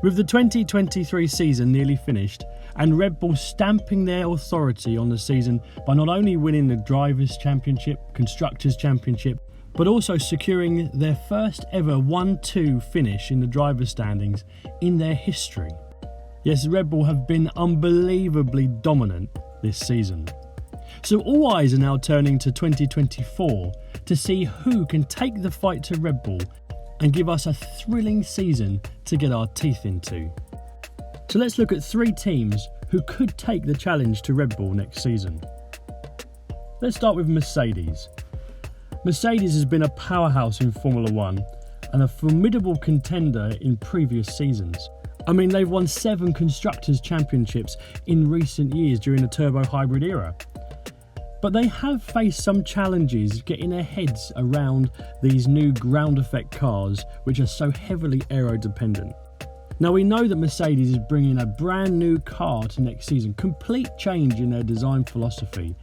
With the 2023 season nearly finished and Red Bull stamping their authority on the season by not only winning the Drivers' Championship, Constructors' Championship, but also securing their first ever 1-2 finish in the driver standings in their history. Yes, Red Bull have been unbelievably dominant this season. So all eyes are now turning to 2024 to see who can take the fight to Red Bull and give us a thrilling season to get our teeth into. So let's look at 3 teams who could take the challenge to Red Bull next season. Let's start with Mercedes. Mercedes has been a powerhouse in Formula 1 and a formidable contender in previous seasons. I mean, they've won 7 Constructors' Championships in recent years during the turbo hybrid era. But they have faced some challenges getting their heads around these new ground effect cars, which are so heavily aero dependent. Now we know that Mercedes is bringing a brand new car to next season, complete change in their design philosophy.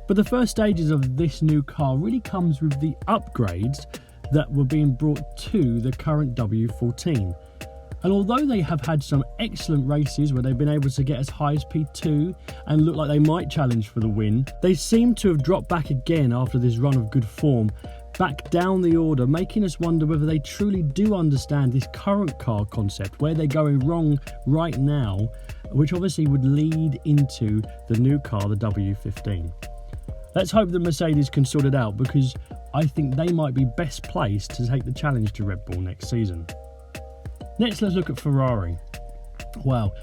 But the first stages of this new car really comes with the upgrades that were being brought to the current W14. And although they have had some excellent races where they've been able to get as high as P2 and look like they might challenge for the win, they seem to have dropped back again after this run of good form, back down the order, making us wonder whether they truly do understand this current car concept, where they're going wrong right now, which obviously would lead into the new car, the W15. Let's hope that Mercedes can sort it out, because I think they might be best placed to take the challenge to Red Bull next season. Next, let's look at Ferrari. Well,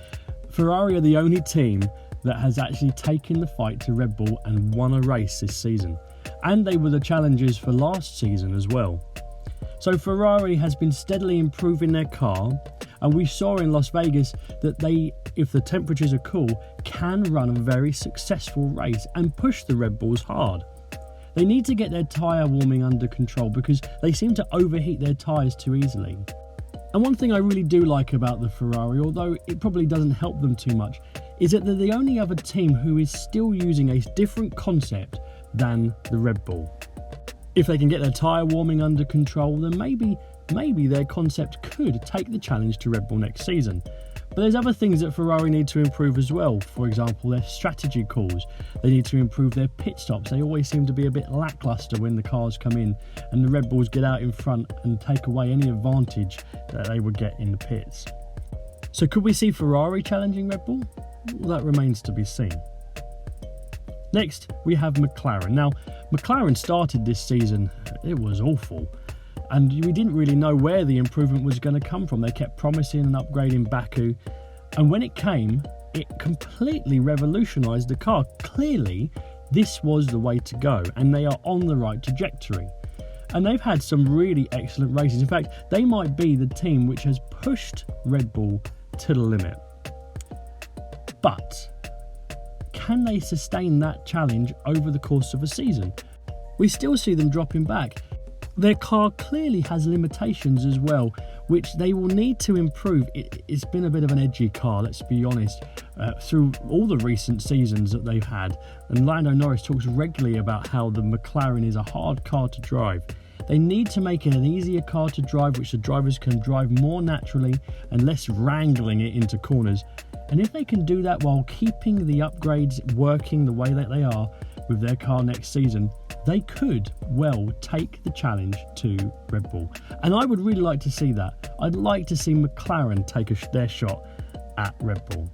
Ferrari are the only team that has actually taken the fight to Red Bull and won a race this season. And they were the challengers for last season as well. So Ferrari has been steadily improving their car, and we saw in Las Vegas that they, if the temperatures are cool, can run a very successful race and push the Red Bulls hard. They need to get their tyre warming under control because they seem to overheat their tyres too easily. And one thing I really do like about the Ferrari, although it probably doesn't help them too much, is that they're the only other team who is still using a different concept than the Red Bull. If they can get their tyre warming under control, then maybe their concept could take the challenge to Red Bull next season. But there's other things that Ferrari need to improve as well. For example, their strategy calls. They need to improve their pit stops. They always seem to be a bit lackluster when the cars come in and the Red Bulls get out in front and take away any advantage that they would get in the pits. So could we see Ferrari challenging Red Bull? Well, that remains to be seen. Next, we have McLaren. Now, McLaren started this season, it was awful. And we didn't really know where the improvement was going to come from. They kept promising an upgrade in Baku. And when it came, it completely revolutionised the car. Clearly, this was the way to go. And they are on the right trajectory. And they've had some really excellent races. In fact, they might be the team which has pushed Red Bull to the limit. But can they sustain that challenge over the course of a season? We still see them dropping back. Their car clearly has limitations as well, which they will need to improve. It's been a bit of an edgy car, let's be honest, through all the recent seasons that they've had. And Lando Norris talks regularly about how the McLaren is a hard car to drive. They need to make it an easier car to drive, which the drivers can drive more naturally and less wrangling it into corners. And if they can do that while keeping the upgrades working the way that they are with their car next season, they could well take the challenge to Red Bull. And I would really like to see that. I'd like to see McLaren take their shot at Red Bull.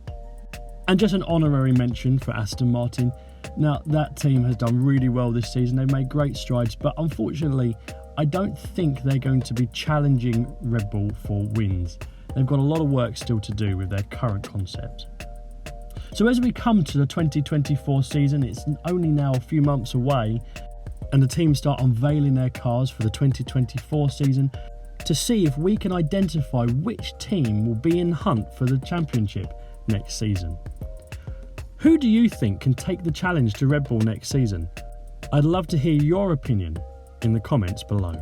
And just an honorary mention for Aston Martin. Now, that team has done really well this season. They've made great strides, but unfortunately, I don't think they're going to be challenging Red Bull for wins. They've got a lot of work still to do with their current concept. So as we come to the 2024 season, it's only now a few months away, and the teams start unveiling their cars for the 2024 season to see if we can identify which team will be in hunt for the championship next season. Who do you think can take the challenge to Red Bull next season? I'd love to hear your opinion in the comments below.